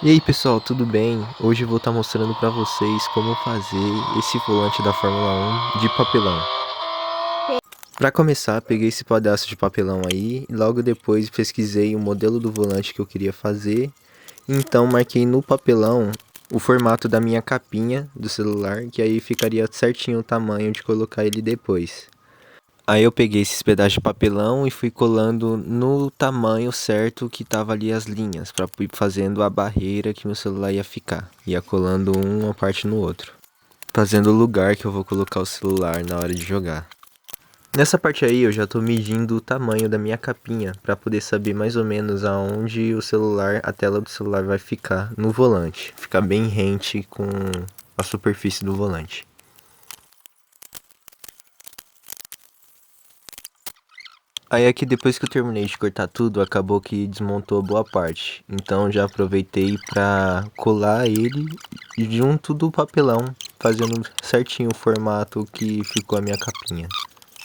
E aí pessoal, tudo bem? Hoje eu vou estar mostrando para vocês como fazer esse volante da Fórmula 1 de papelão. Para começar, peguei esse pedaço de papelão aí e logo depois pesquisei o modelo do volante que eu queria fazer. Então marquei no papelão o formato da minha capinha do celular, que aí ficaria certinho o tamanho de colocar ele depois. Aí eu peguei esses pedaços de papelão e fui colando no tamanho certo que tava ali as linhas, para ir fazendo a barreira que meu celular ia ficar. Ia colando uma parte no outro, fazendo o lugar que eu vou colocar o celular na hora de jogar. Nessa parte aí eu já tô medindo o tamanho da minha capinha, para poder saber mais ou menos aonde o celular, a tela do celular vai ficar no volante. Ficar bem rente com a superfície do volante. Aí aqui depois que eu terminei de cortar tudo, acabou que desmontou boa parte. Então já aproveitei pra colar ele junto do papelão, fazendo certinho o formato que ficou a minha capinha,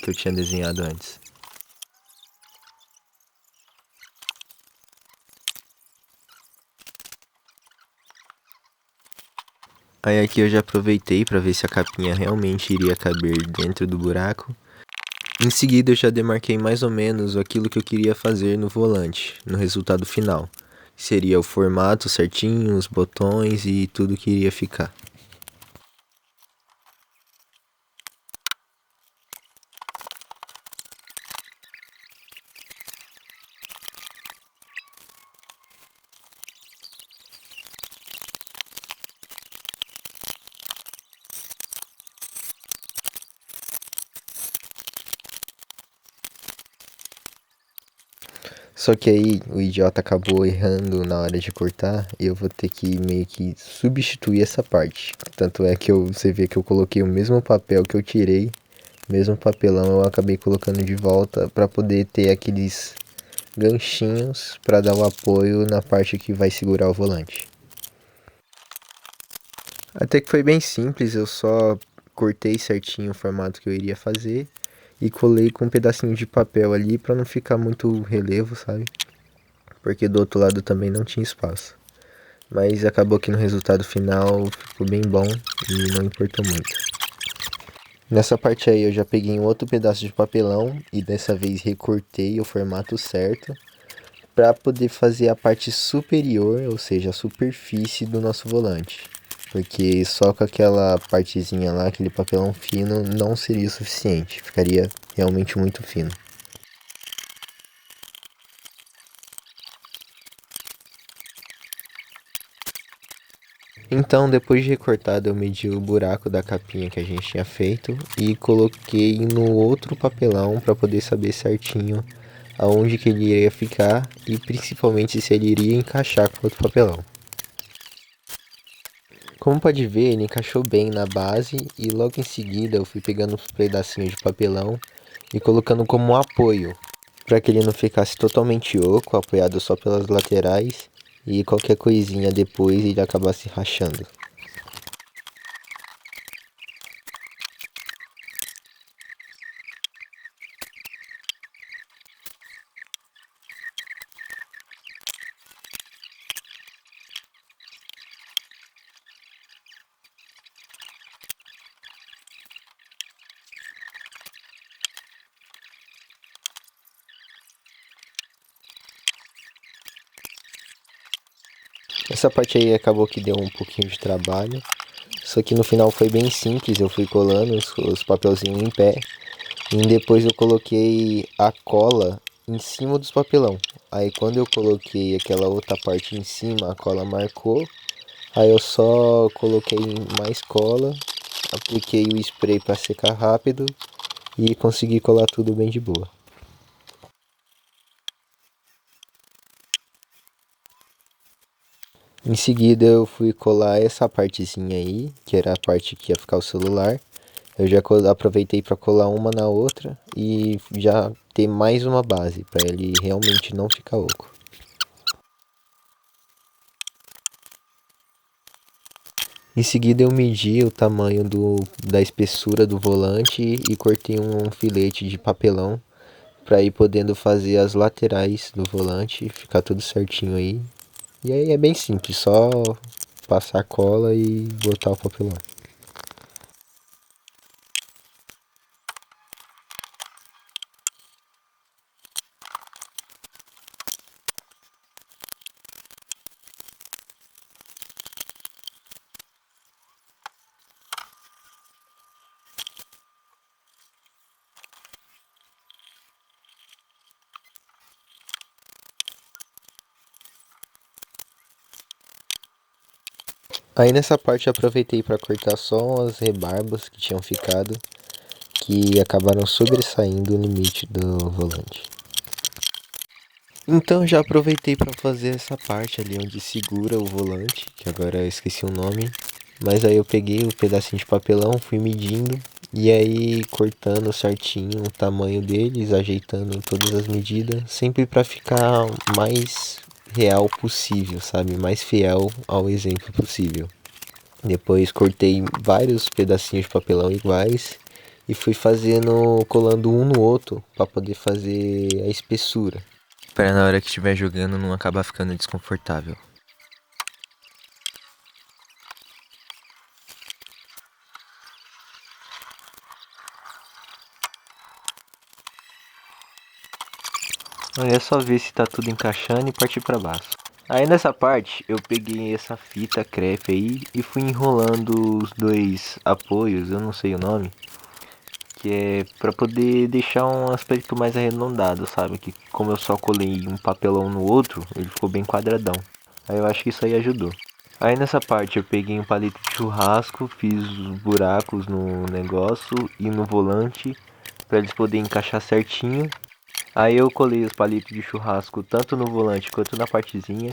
que eu tinha desenhado antes. Aí aqui eu já aproveitei para ver se a capinha realmente iria caber dentro do buraco. Em seguida eu já demarquei mais ou menos aquilo que eu queria fazer no volante, no resultado final. Seria o formato certinho, os botões e tudo que iria ficar. Só que aí o idiota acabou errando na hora de cortar e eu vou ter que meio que substituir essa parte. Tanto é que você vê que eu coloquei o mesmo papel que eu tirei, mesmo papelão eu acabei colocando de volta para poder ter aqueles ganchinhos para dar o apoio na parte que vai segurar o volante. Até que foi bem simples, eu só cortei certinho o formato que eu iria fazer e colei com um pedacinho de papel ali para não ficar muito relevo, sabe? Porque do outro lado também não tinha espaço. Mas acabou que no resultado final ficou bem bom e não importou muito. Nessa parte aí eu já peguei um outro pedaço de papelão e dessa vez recortei o formato certo para poder fazer a parte superior, ou seja, a superfície do nosso volante. Porque só com aquela partezinha lá, aquele papelão fino, não seria o suficiente, ficaria realmente muito fino. Então, depois de recortado, eu medi o buraco da capinha que a gente tinha feito e coloquei no outro papelão para poder saber certinho aonde que ele iria ficar e principalmente se ele iria encaixar com outro papelão. Como pode ver, ele encaixou bem na base e logo em seguida eu fui pegando uns pedacinhos de papelão e colocando como um apoio, para que ele não ficasse totalmente oco, apoiado só pelas laterais e qualquer coisinha depois ele acabasse rachando. Essa parte aí acabou que deu um pouquinho de trabalho, só que no final foi bem simples, eu fui colando os papelzinhos em pé e depois eu coloquei a cola em cima dos papelão. Aí quando eu coloquei aquela outra parte em cima, a cola marcou. Aí eu só coloquei mais cola, apliquei o spray para secar rápido e consegui colar tudo bem de boa. Em seguida eu fui colar essa partezinha aí, que era a parte que ia ficar o celular. Eu já aproveitei para colar uma na outra e já ter mais uma base para ele realmente não ficar oco. Em seguida eu medi o tamanho da espessura do volante e cortei um filete de papelão para ir podendo fazer as laterais do volante, ficar tudo certinho aí E aí é bem simples, só passar cola e botar o papelão. Aí nessa parte eu aproveitei para cortar só as rebarbas que tinham ficado, que acabaram sobressaindo o limite do volante. Então já aproveitei para fazer essa parte ali onde segura o volante, que agora eu esqueci o nome. Mas aí eu peguei o pedacinho de papelão, fui medindo e aí cortando certinho o tamanho deles, ajeitando todas as medidas, sempre para ficar mais real possível, sabe? Mais fiel ao exemplo possível. Depois cortei vários pedacinhos de papelão iguais e fui fazendo, colando um no outro para poder fazer a espessura, para na hora que estiver jogando não acabar ficando desconfortável. Aí é só ver se tá tudo encaixando e partir para baixo. Aí nessa parte eu peguei essa fita crepe aí e fui enrolando os dois apoios, eu não sei o nome, que é para poder deixar um aspecto mais arredondado, sabe? Que como eu só colei um papelão no outro, ele ficou bem quadradão. Aí eu acho que isso aí ajudou. Aí nessa parte eu peguei um palito de churrasco, fiz os buracos no negócio e no volante para eles poderem encaixar certinho. Aí eu colei os palitos de churrasco tanto no volante quanto na partezinha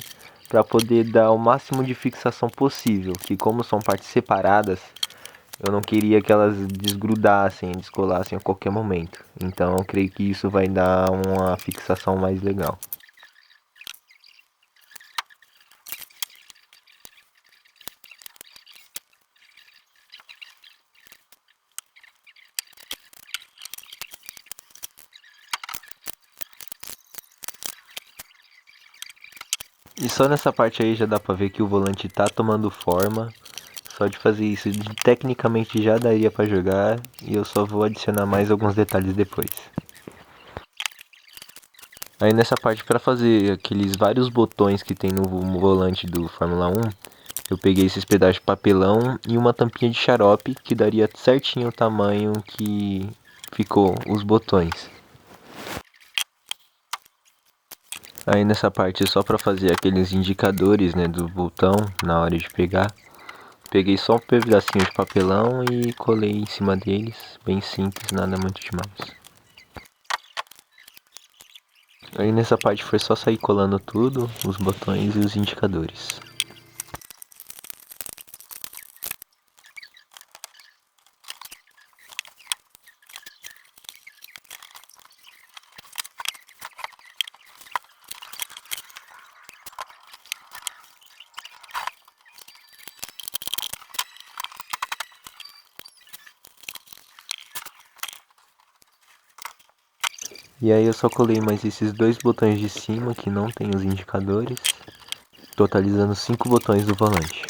para poder dar o máximo de fixação possível, que como são partes separadas, eu não queria que elas desgrudassem, descolassem a qualquer momento. Então eu creio que isso vai dar uma fixação mais legal. E só nessa parte aí já dá pra ver que o volante tá tomando forma. Só de fazer isso, tecnicamente já daria pra jogar e eu só vou adicionar mais alguns detalhes depois. Aí nessa parte para fazer aqueles vários botões que tem no volante do Fórmula 1, eu peguei esses pedaços de papelão e uma tampinha de xarope que daria certinho o tamanho que ficou os botões. Aí nessa parte só para fazer aqueles indicadores, né, do botão na hora de pegar, peguei só um pedacinho de papelão e colei em cima deles, bem simples, nada muito demais. Aí nessa parte foi só sair colando tudo, os botões e os indicadores. E aí eu só colei mais esses dois botões de cima que não tem os indicadores, totalizando 5 botões do volante.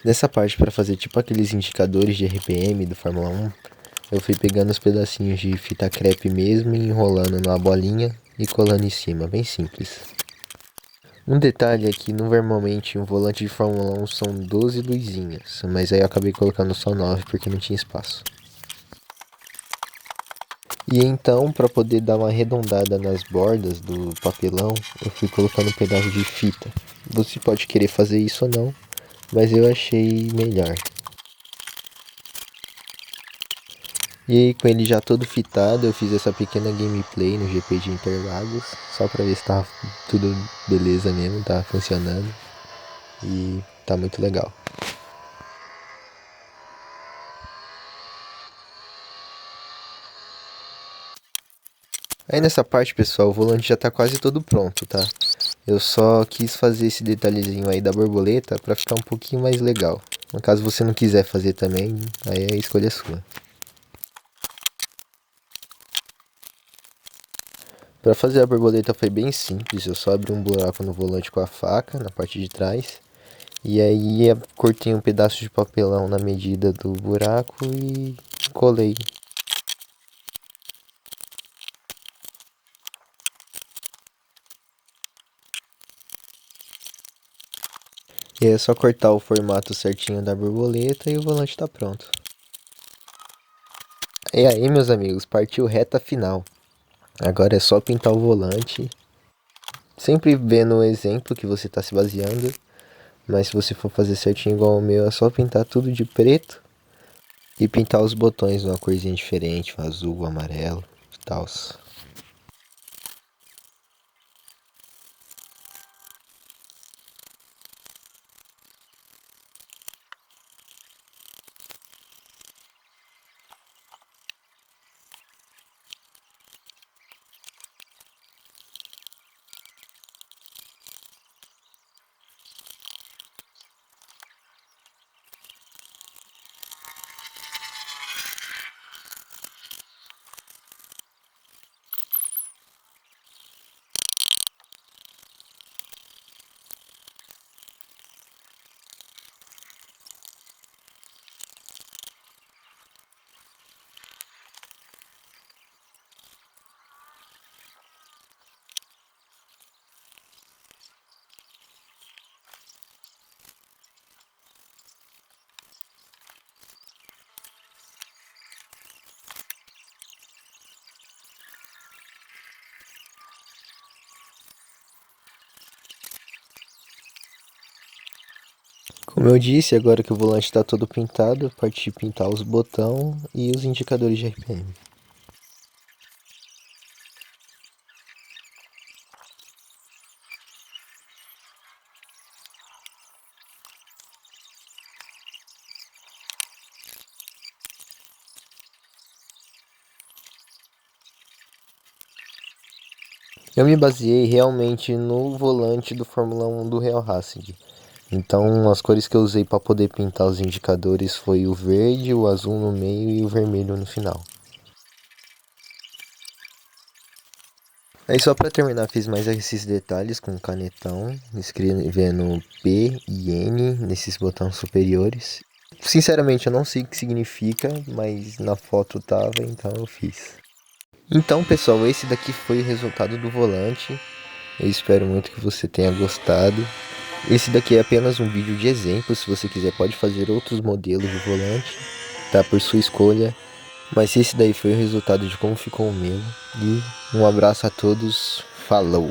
Nessa parte para fazer tipo aqueles indicadores de RPM do Fórmula 1, eu fui pegando os pedacinhos de fita crepe mesmo e enrolando numa bolinha e colando em cima, bem simples. Um detalhe é que normalmente um volante de Fórmula 1 são 12 luzinhas, mas aí eu acabei colocando só 9 porque não tinha espaço. E então, para poder dar uma arredondada nas bordas do papelão, eu fui colocando um pedaço de fita. Você pode querer fazer isso ou não, mas eu achei melhor. E aí, com ele já todo fitado, eu fiz essa pequena gameplay no GP de Interlagos, só para ver se tava tudo beleza mesmo, tá funcionando. E tá muito legal. Aí nessa parte, pessoal, o volante já tá quase todo pronto, tá? Eu só quis fazer esse detalhezinho aí da borboleta para ficar um pouquinho mais legal. No caso você não quiser fazer também, aí a escolha é sua. Para fazer a borboleta foi bem simples, eu só abri um buraco no volante com a faca na parte de trás. E aí eu cortei um pedaço de papelão na medida do buraco e colei. E é só cortar o formato certinho da borboleta e o volante tá pronto. E aí, meus amigos, partiu reta final. Agora é só pintar o volante. Sempre vendo o exemplo que você está se baseando. Mas se você for fazer certinho igual o meu, é só pintar tudo de preto. E pintar os botões numa corzinha diferente, um azul, um amarelo e tal. Como eu disse, agora que o volante está todo pintado, parti pintar os botões e os indicadores de RPM. Eu me baseei realmente no volante do Fórmula 1 do Real Racing. Então as cores que eu usei para poder pintar os indicadores foi o verde, o azul no meio e o vermelho no final. Aí só para terminar fiz mais esses detalhes com canetão, escrevendo P e N nesses botões superiores. Sinceramente eu não sei o que significa, mas na foto tava, então eu fiz. Então pessoal, esse daqui foi o resultado do volante. Eu espero muito que você tenha gostado. Esse daqui é apenas um vídeo de exemplo, se você quiser pode fazer outros modelos de volante, tá? Por sua escolha. Mas esse daí foi o resultado de como ficou o meu. E um abraço a todos, falou!